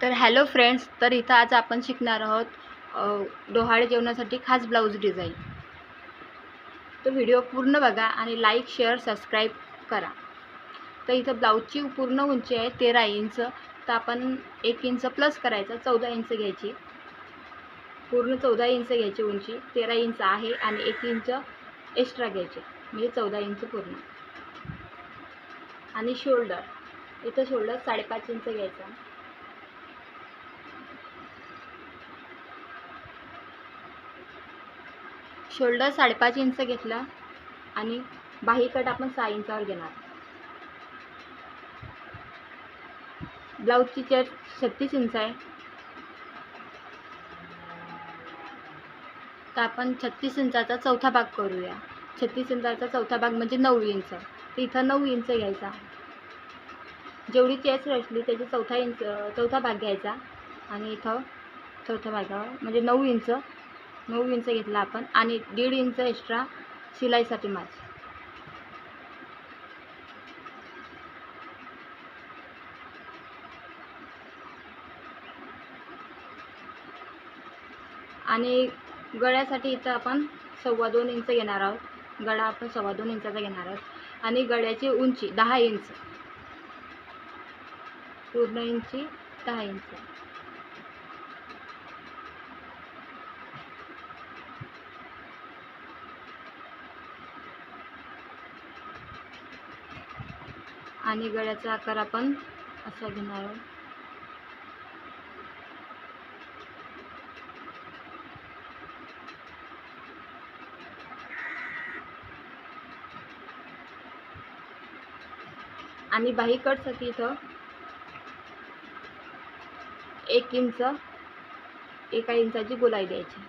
तर hello friends, तर इथं आज आपण शिकणार आहोत डोहाळे जेवणासाठी खास ब्लाऊज डिझाईन. तो व्हिडिओ पूर्ण बघा आणि लाईक, शेअर, सबस्क्राईब करा. तर इथं ब्लाऊजची पूर्ण उंची आहे 13 इंच. तर आपण 1 इंच प्लस करायचा, 14 इंच घ्यायची. पूर्ण 14 इंच घ्यायची उंची. 13 इंच आहे आणि 1 इंच एक्स्ट्रा घ्यायचे, म्हणजे 14 इंच पूर्ण. आणि शोल्डर, इथं शोल्डर 5.5 इंच घ्यायचा. शोल्डर 5.5 इंच घेतला आणि बाही कट आपण 6 इंचावर घेणार. ब्लाऊजची चेस्ट 36 इंच आहे. तर आपण 36 इंचाचा चौथा भाग करूया. 36 इंचाचा चौथा भाग म्हणजे 9 इंच. तर इथं 9 इंच घ्यायचा. जेवढी चेस्ट असली त्याची चौथा भाग घ्यायचा आणि इथं चौथ्या भागावर म्हणजे 9 इंच घेतला आपण आणि 1.5 इंच एक्स्ट्रा शिलाईसाठी मार्जिन. आणि गळ्यासाठी इथं आपण 2.25 इंच घेणार आहोत. गळा आपण 2.25 इंचाचा घेणार आहोत आणि गळ्याची उंची 10 इंच, पूर्ण उंची 10 इंच. आणि गळ्याचा आकार आपण असा घेणार आहोत. आणि बाही कटसाठी इथं 1 इंच, 1 इंचाची गोलाई द्यायची.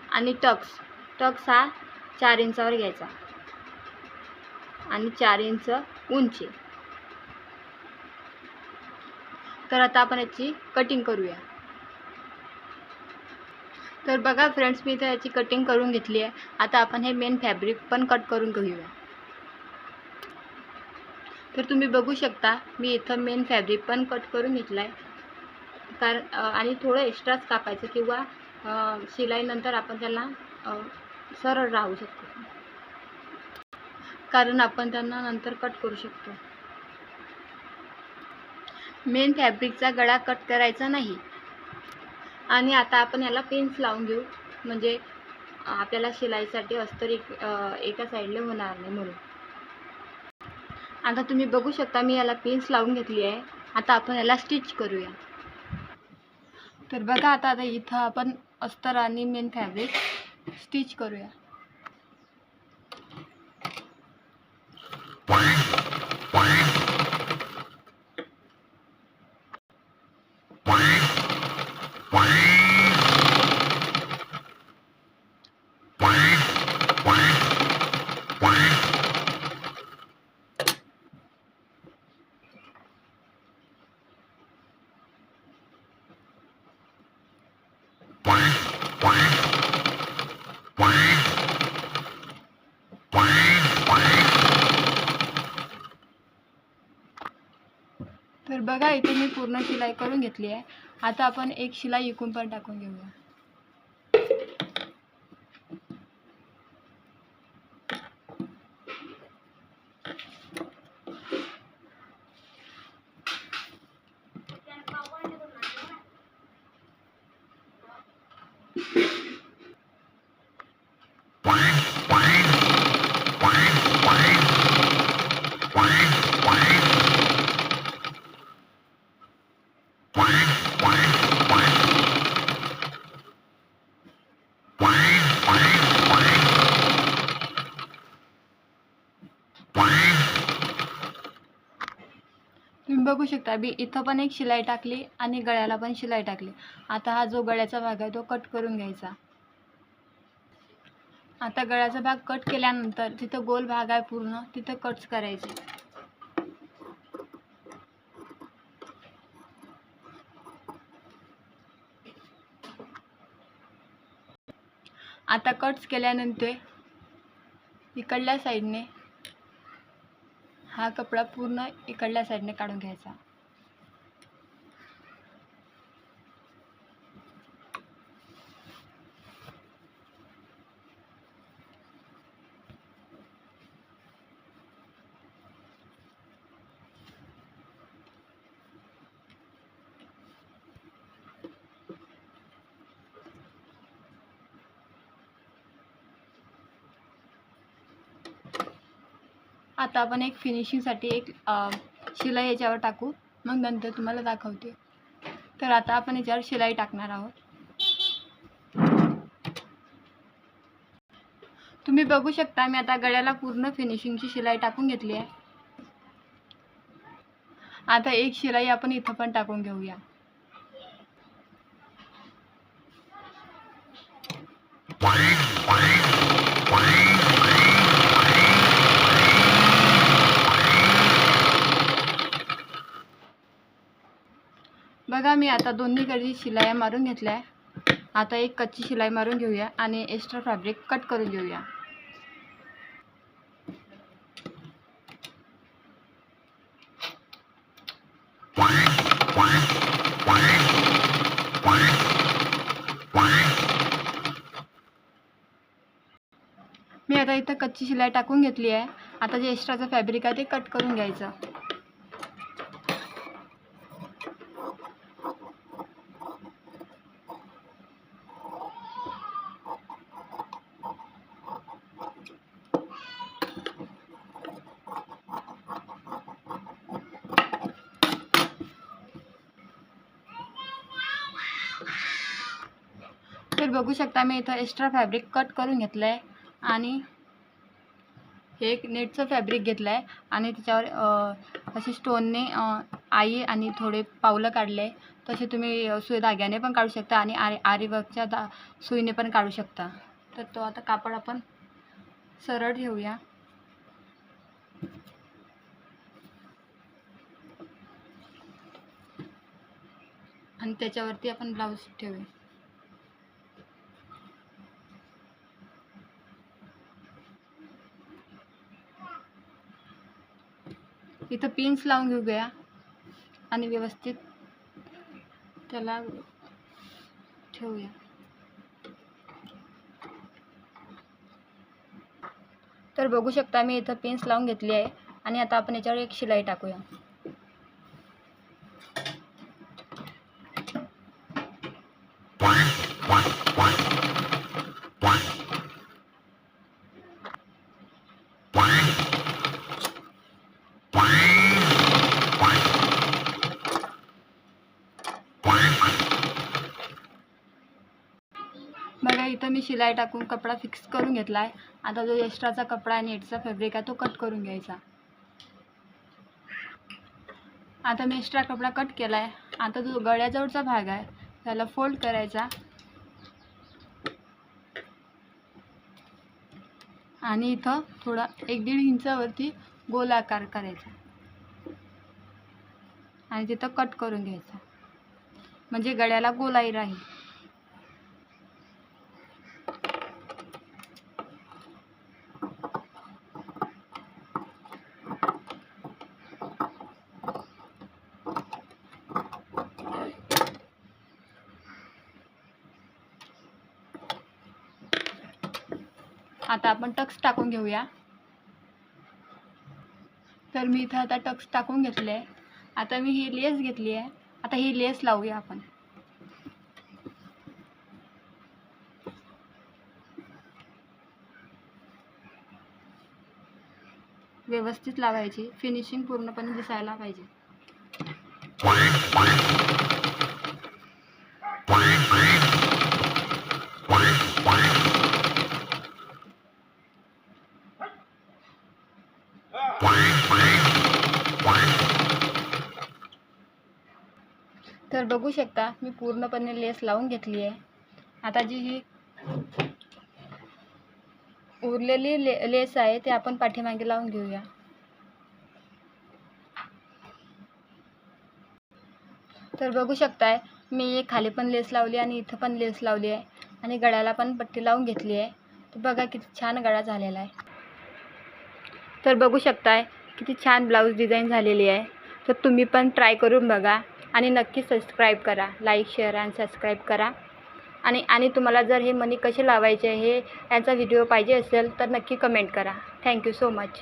आणि टक्स हा 4 इंचावर घ्यायचा आणि 4 इंच उंची. तर आता आपण याची कटिंग करूया. तर बघा फ्रेंड्स, मी इथं याची कटिंग करून घेतली आहे. आता आपण हे मेन फॅब्रिक पण कट करून घेऊया. तर तुम्ही बघू शकता मी इथं मेन फॅब्रिक पण कट करून घेतला आहे. आणि थोडं एक्स्ट्राच कापायचं किंवा शिलाईनंतर आपण त्याला सरळ राहू शकतो, कारण आपण त्यांना नंतर कट करू शकतो. मेन फॅब्रिकचा गळा कट करायचा नाही. आणि आता आपण याला पिन्स लावून घेऊ, म्हणजे आपल्याला शिलाईसाठी अस्तर एका साईडला होणार नाही म्हणून. आता तुम्ही बघू शकता मी याला पिन्स लावून घेतली आहे. आता आपण याला स्टिच करूया. तर बघा आता इथं आपण अस्तर आणि मेन फॅब्रिक स्टिच करूया. तर बघा इथे मी पूर्ण शिलाई करून घेतली आहे. आता आपण एक शिलाई इकडून पण टाकून घेऊया. तुम्ही बघू शकता मी इथं पण एक शिलाई टाकली आणि गळ्याला पण शिलाई टाकली. आता हा जो गळ्याचा भाग आहे तो कट करून घ्यायचा. आता गळ्याचा भाग कट केल्यानंतर जिथं गोल भाग आहे पूर्ण तिथं कट्स करायचे. आता कट्स केल्यानंतर इकडल्या साईडने हा कपडा पूर्ण इकडल्या साईडने काढून घ्यायचा. आता आपण एक फिनिशिंगसाठी एक शिलाई याच्यावर टाकू, मग नंतर तुम्हाला दाखवते. तर आता आपण याच्यावर शिलाई टाकणार आहोत. तुम्ही बघू शकता मी आता गळ्याला पूर्ण फिनिशिंगची शिलाई टाकून घेतली आहे. आता एक शिलाई आपण इथं पण टाकून घेऊया. बघा मी आता दोन्हीकडे शिलाई मारून घेतल्या आहे. आता एक कच्ची शिलाई मारून घेऊया आणि एक्स्ट्रा फॅब्रिक कट करून घेऊया. मी आता इथं कच्ची शिलाई टाकून घेतली आहे. आता जे एक्स्ट्राचं फॅब्रिक आहे ते कट करून घ्यायचं. तर बघू शकता मी इथं एक्स्ट्रा फॅब्रिक कट करून घेतलं आहे आणि हे एक नेटचं फॅब्रिक घेतलं आहे आणि त्याच्यावर असे स्टोनने आई आणि थोडे पावलं काढले. तसे तुम्ही सुई धाग्याने पण काढू शकता आणि आरी वर्कच्या सुईने पण काढू शकता. तर तो आता कापड आपण सरळ ठेवूया आणि त्याच्यावरती आपण ब्लाऊज ठेवूया. इथं पिन्स लावून घेऊया आणि व्यवस्थित त्याला ठेवूया. तर बघू शकता मी इथं पिन्स लावून घेतली आहे आणि आता आपण याच्यावर एक शिलाई टाकूया. बघा इथं मी शिलाई टाकून कपडा फिक्स करून घेतला आहे. आता जो एक्स्ट्राचा कपडा आणि नेटचा फॅब्रिक आहे तो कट करून घ्यायचा. आता मी एक्स्ट्रा कपडा कट केला आहे. आता जो गळ्याजवळचा भाग आहे त्याला फोल्ड करायचा आणि इथं थोडा 1-1.5 इंचावरती गोल आकार करायचा आणि तिथं कट करून घ्यायचा, म्हणजे गळ्याला गोलाई राहील. आता आपण टक्स टाकून घेऊया. तर मी इथं आता टक्स टाकून घेतले आहे. आता मी ही लेस घेतली आहे. आता ही लेस लावूया आपण. व्यवस्थित लावायची, फिनिशिंग पूर्णपणे दिसायला पाहिजे. तर बघू शकता मी पूर्णपणे लेस लावून घेतली आहे. आता जी ही उरलेली लेस आहे ते आपण पाठीमागे लावून घेऊया. तर बघू शकताय मी खाली पण लेस लावली आणि इथं पण लेस लावली आहे. आणि गळ्याला पण पट्टी लावून घेतली आहे. तर बघा किती छान गळा झालेला आहे. तर बघू शकताय किती छान ब्लाऊज डिझाईन झालेली आहे. तर तुम्ही पण ट्राय करून बघा आणि नक्की सबस्क्राईब करा. लाईक शेअर आणि सबस्क्राईब करा. आणि तुम्हाला जर हे मणी कसे लावायचे हे याचा व्हिडिओ पाहिजे असेल तर नक्की कमेंट करा. Thank you so much.